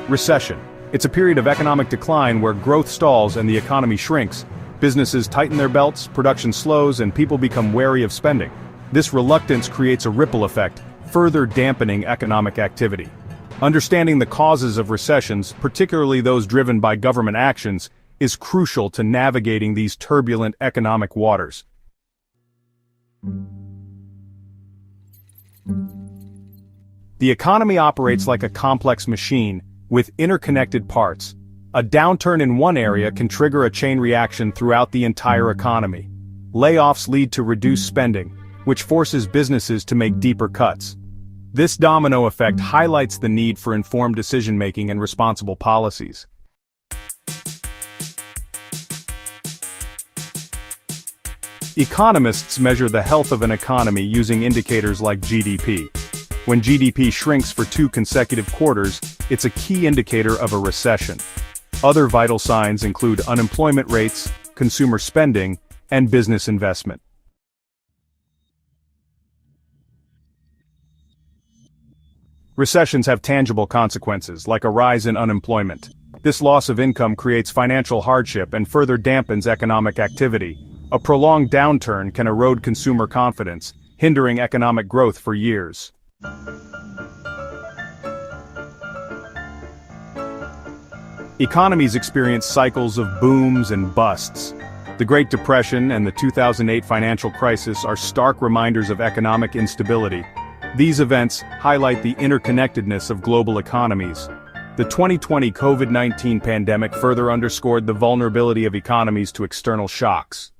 Recession. It's a period of economic decline where growth stalls and the economy shrinks. Businesses tighten their belts, production slows, and people become wary of spending. This reluctance creates a ripple effect, further dampening economic activity. Understanding the causes of recessions, particularly those driven by government actions, is crucial to navigating these turbulent economic waters. The economy operates like a complex machine, with interconnected parts. A downturn in one area can trigger a chain reaction throughout the entire economy. Layoffs lead to reduced spending, which forces businesses to make deeper cuts. This domino effect highlights the need for informed decision-making and responsible policies. Economists measure the health of an economy using indicators like GDP. When GDP shrinks for 2 consecutive quarters, it's a key indicator of a recession. Other vital signs include unemployment rates, consumer spending, and business investment. Recessions have tangible consequences, like a rise in unemployment. This loss of income creates financial hardship and further dampens economic activity. A prolonged downturn can erode consumer confidence, hindering economic growth for years. Economies experience cycles of booms and busts. The Great Depression and the 2008 financial crisis are stark reminders of economic instability. These events highlight the interconnectedness of global economies. The 2020 COVID-19 pandemic further underscored the vulnerability of economies to external shocks.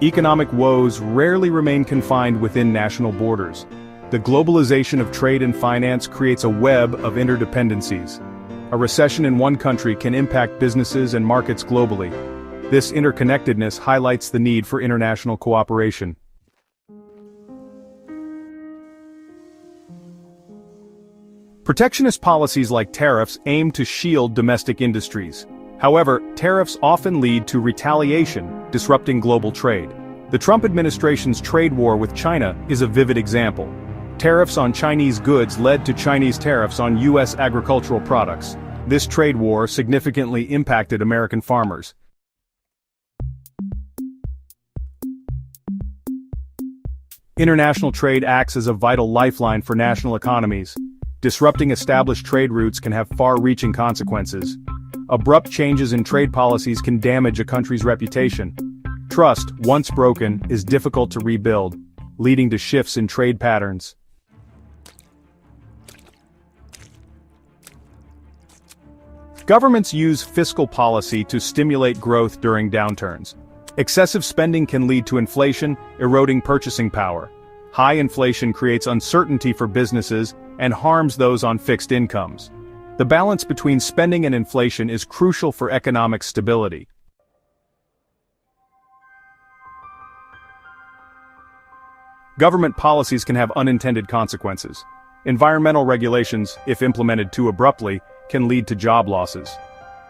Economic woes rarely remain confined within national borders. The globalization of trade and finance creates a web of interdependencies. A recession in one country can impact businesses and markets globally. This interconnectedness highlights the need for international cooperation. Protectionist policies like tariffs aim to shield domestic industries. However, tariffs often lead to retaliation, disrupting global trade. The Trump administration's trade war with China is a vivid example. Tariffs on Chinese goods led to Chinese tariffs on U.S. agricultural products. This trade war significantly impacted American farmers. International trade acts as a vital lifeline for national economies. Disrupting established trade routes can have far-reaching consequences. Abrupt changes in trade policies can damage a country's reputation. Trust, once broken, is difficult to rebuild, leading to shifts in trade patterns. Governments use fiscal policy to stimulate growth during downturns. Excessive spending can lead to inflation, eroding purchasing power. High inflation creates uncertainty for businesses and harms those on fixed incomes. The balance between spending and inflation is crucial for economic stability. Government policies can have unintended consequences. Environmental regulations, if implemented too abruptly, can lead to job losses.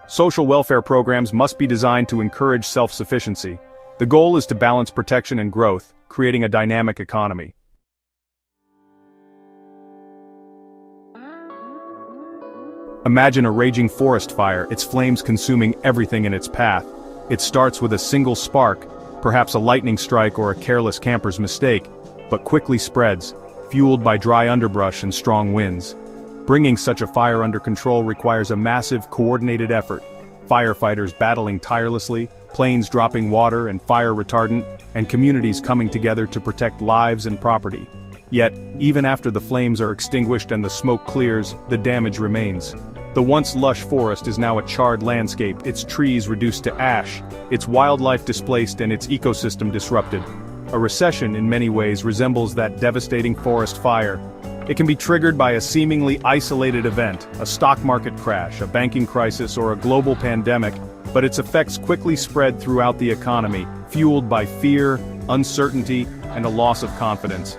Social welfare programs must be designed to encourage self-sufficiency. The goal is to balance protection and growth, creating a dynamic economy. Imagine a raging forest fire, its flames consuming everything in its path. It starts with a single spark, perhaps a lightning strike or a careless camper's mistake, but quickly spreads, fueled by dry underbrush and strong winds. Bringing such a fire under control requires a massive, coordinated effort. Firefighters battling tirelessly, planes dropping water and fire retardant, and communities coming together to protect lives and property. Yet, even after the flames are extinguished and the smoke clears, the damage remains. The once lush forest is now a charred landscape, its trees reduced to ash, its wildlife displaced and its ecosystem disrupted. A recession in many ways resembles that devastating forest fire. It can be triggered by a seemingly isolated event, a stock market crash, a banking crisis, or a global pandemic, but its effects quickly spread throughout the economy, fueled by fear, uncertainty, and a loss of confidence.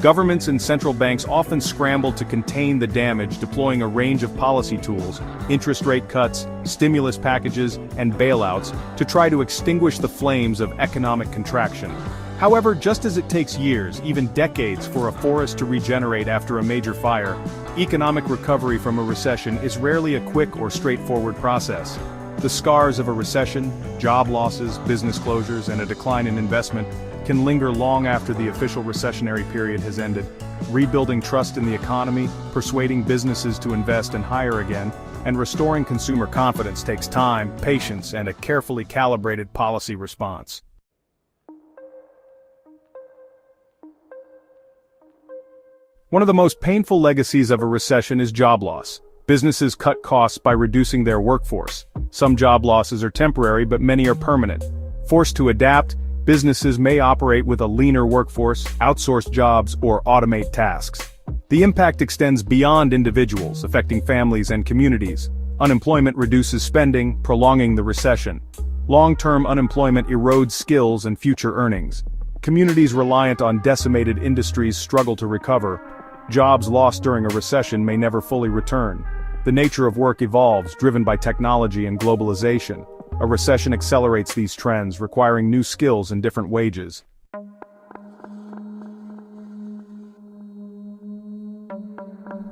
Governments and central banks often scramble to contain the damage, deploying a range of policy tools, interest rate cuts, stimulus packages, and bailouts to try to extinguish the flames of economic contraction. However, just as it takes years, even decades, for a forest to regenerate after a major fire, economic recovery from a recession is rarely a quick or straightforward process. The scars of a recession, job losses, business closures, and a decline in investment can linger long after the official recessionary period has ended. Rebuilding trust in the economy, persuading businesses to invest and hire again, and restoring consumer confidence takes time, patience, and a carefully calibrated policy response. One of the most painful legacies of a recession is job loss. Businesses cut costs by reducing their workforce. Some job losses are temporary, but many are permanent. Forced to adapt, businesses may operate with a leaner workforce, outsource jobs, or automate tasks. The impact extends beyond individuals, affecting families and communities. Unemployment reduces spending, prolonging the recession. Long-term unemployment erodes skills and future earnings. Communities reliant on decimated industries struggle to recover. Jobs lost during a recession may never fully return. The nature of work evolves, driven by technology and globalization. A recession accelerates these trends, requiring new skills and different wages.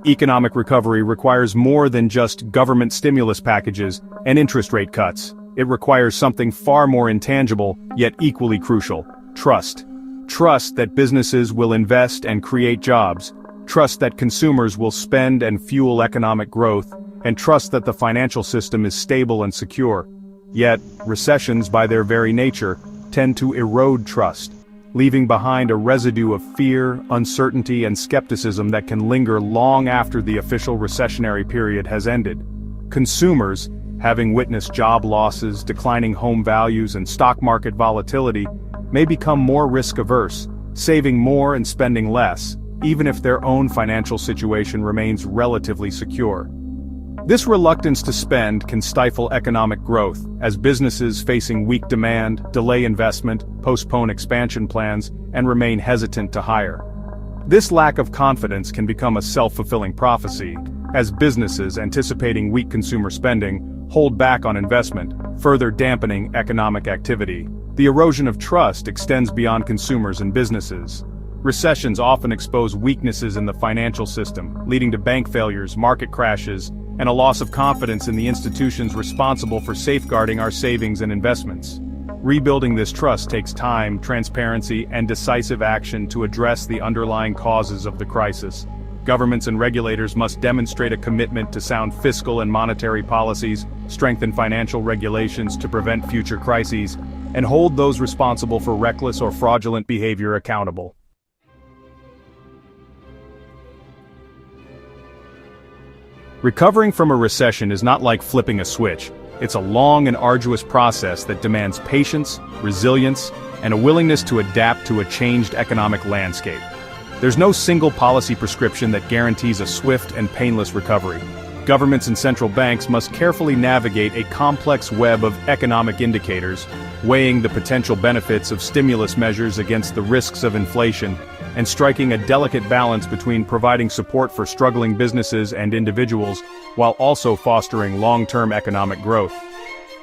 Economic recovery requires more than just government stimulus packages and interest rate cuts. It requires something far more intangible, yet equally crucial: trust. Trust that businesses will invest and create jobs. Trust that consumers will spend and fuel economic growth, and trust that the financial system is stable and secure. Yet, recessions, by their very nature, tend to erode trust, leaving behind a residue of fear, uncertainty, and skepticism that can linger long after the official recessionary period has ended. Consumers, having witnessed job losses, declining home values, and stock market volatility, may become more risk-averse, saving more and spending less, even if their own financial situation remains relatively secure. This reluctance to spend can stifle economic growth, as businesses facing weak demand delay investment, postpone expansion plans, and remain hesitant to hire. This lack of confidence can become a self-fulfilling prophecy, as businesses anticipating weak consumer spending hold back on investment, further dampening economic activity. The erosion of trust extends beyond consumers and businesses. Recessions often expose weaknesses in the financial system, leading to bank failures, market crashes, and a loss of confidence in the institutions responsible for safeguarding our savings and investments. Rebuilding this trust takes time, transparency, and decisive action to address the underlying causes of the crisis. Governments and regulators must demonstrate a commitment to sound fiscal and monetary policies, strengthen financial regulations to prevent future crises, and hold those responsible for reckless or fraudulent behavior accountable. Recovering from a recession is not like flipping a switch. It's a long and arduous process that demands patience, resilience, and a willingness to adapt to a changed economic landscape. There's no single policy prescription that guarantees a swift and painless recovery. Governments and central banks must carefully navigate a complex web of economic indicators, weighing the potential benefits of stimulus measures against the risks of inflation, and striking a delicate balance between providing support for struggling businesses and individuals while also fostering long-term economic growth.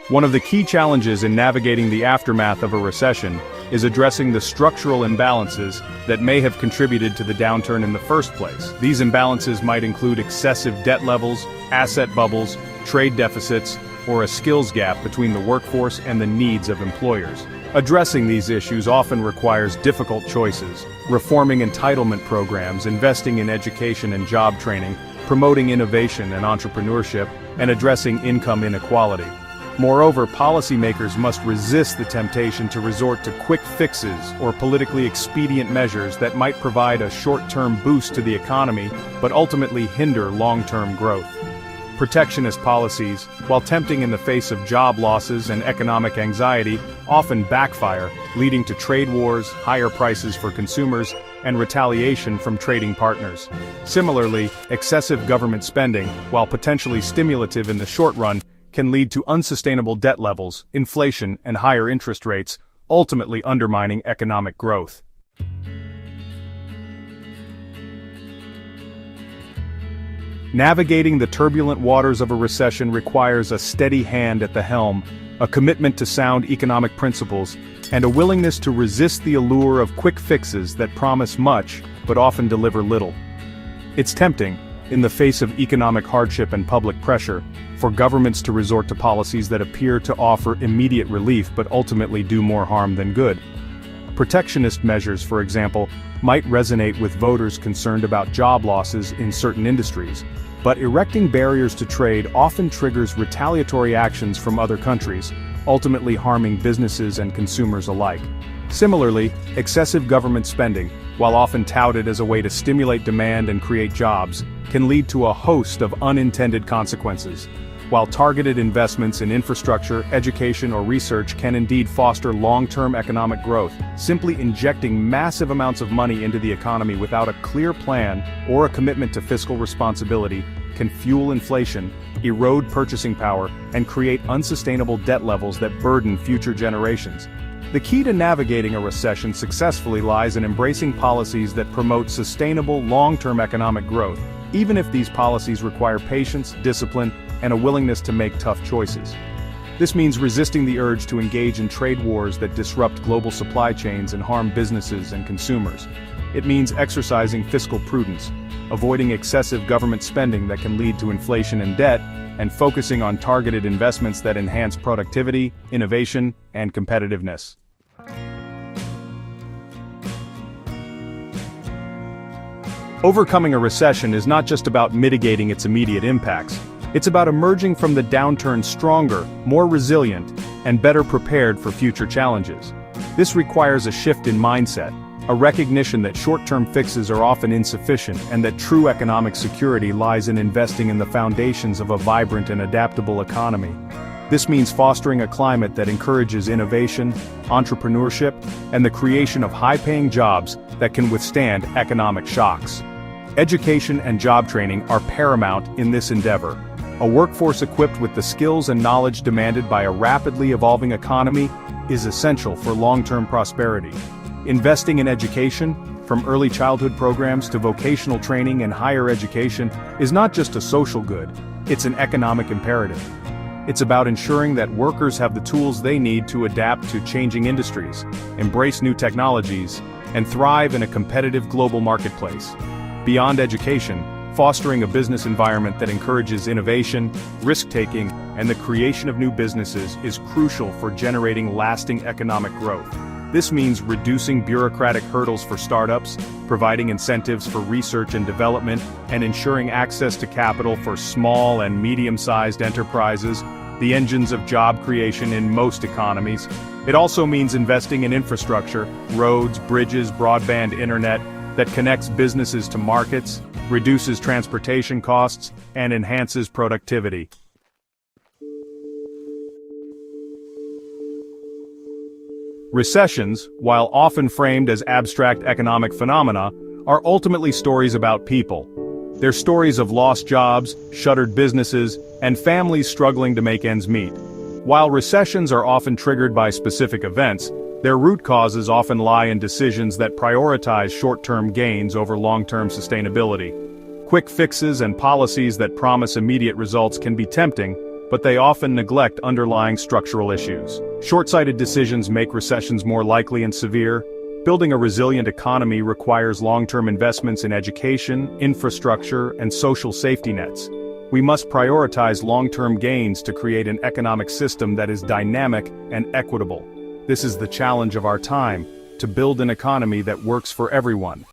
One of the key challenges in navigating the aftermath of a recession is addressing the structural imbalances that may have contributed to the downturn in the first place. These imbalances might include excessive debt levels, asset bubbles, trade deficits, or a skills gap between the workforce and the needs of employers. Addressing these issues often requires difficult choices: reforming entitlement programs, investing in education and job training, promoting innovation and entrepreneurship, and addressing income inequality. Moreover, policymakers must resist the temptation to resort to quick fixes or politically expedient measures that might provide a short-term boost to the economy but ultimately hinder long-term growth. Protectionist policies, while tempting in the face of job losses and economic anxiety, often backfire, leading to trade wars, higher prices for consumers, and retaliation from trading partners. Similarly, excessive government spending, while potentially stimulative in the short run, can lead to unsustainable debt levels, inflation, and higher interest rates, ultimately undermining economic growth. Navigating the turbulent waters of a recession requires a steady hand at the helm, a commitment to sound economic principles, and a willingness to resist the allure of quick fixes that promise much, but often deliver little. It's tempting, in the face of economic hardship and public pressure, for governments to resort to policies that appear to offer immediate relief but ultimately do more harm than good. Protectionist measures, for example, might resonate with voters concerned about job losses in certain industries, but erecting barriers to trade often triggers retaliatory actions from other countries, ultimately harming businesses and consumers alike. Similarly, excessive government spending, while often touted as a way to stimulate demand and create jobs, can lead to a host of unintended consequences. While targeted investments in infrastructure, education, or research can indeed foster long-term economic growth, simply injecting massive amounts of money into the economy without a clear plan or a commitment to fiscal responsibility can fuel inflation, erode purchasing power, and create unsustainable debt levels that burden future generations. The key to navigating a recession successfully lies in embracing policies that promote sustainable long-term economic growth, even if these policies require patience, discipline, and a willingness to make tough choices. This means resisting the urge to engage in trade wars that disrupt global supply chains and harm businesses and consumers. It means exercising fiscal prudence, avoiding excessive government spending that can lead to inflation and debt, and focusing on targeted investments that enhance productivity, innovation, and competitiveness. Overcoming a recession is not just about mitigating its immediate impacts. It's about emerging from the downturn stronger, more resilient, and better prepared for future challenges. This requires a shift in mindset, a recognition that short-term fixes are often insufficient and that true economic security lies in investing in the foundations of a vibrant and adaptable economy. This means fostering a climate that encourages innovation, entrepreneurship, and the creation of high-paying jobs that can withstand economic shocks. Education and job training are paramount in this endeavor. A workforce equipped with the skills and knowledge demanded by a rapidly evolving economy is essential for long-term prosperity. Investing in education, from early childhood programs to vocational training and higher education, is not just a social good, it's an economic imperative. It's about ensuring that workers have the tools they need to adapt to changing industries, embrace new technologies, and thrive in a competitive global marketplace. Beyond education, fostering a business environment that encourages innovation, risk-taking, and the creation of new businesses is crucial for generating lasting economic growth. This means reducing bureaucratic hurdles for startups, providing incentives for research and development, and ensuring access to capital for small and medium-sized enterprises, the engines of job creation in most economies. It also means investing in infrastructure, roads, bridges, broadband internet, that connects businesses to markets, reduces transportation costs, and enhances productivity. Recessions, while often framed as abstract economic phenomena, are ultimately stories about people. They're stories of lost jobs, shuttered businesses, and families struggling to make ends meet. While recessions are often triggered by specific events, their root causes often lie in decisions that prioritize short-term gains over long-term sustainability. Quick fixes and policies that promise immediate results can be tempting, but they often neglect underlying structural issues. Short-sighted decisions make recessions more likely and severe. Building a resilient economy requires long-term investments in education, infrastructure, and social safety nets. We must prioritize long-term gains to create an economic system that is dynamic and equitable. This is the challenge of our time, to build an economy that works for everyone.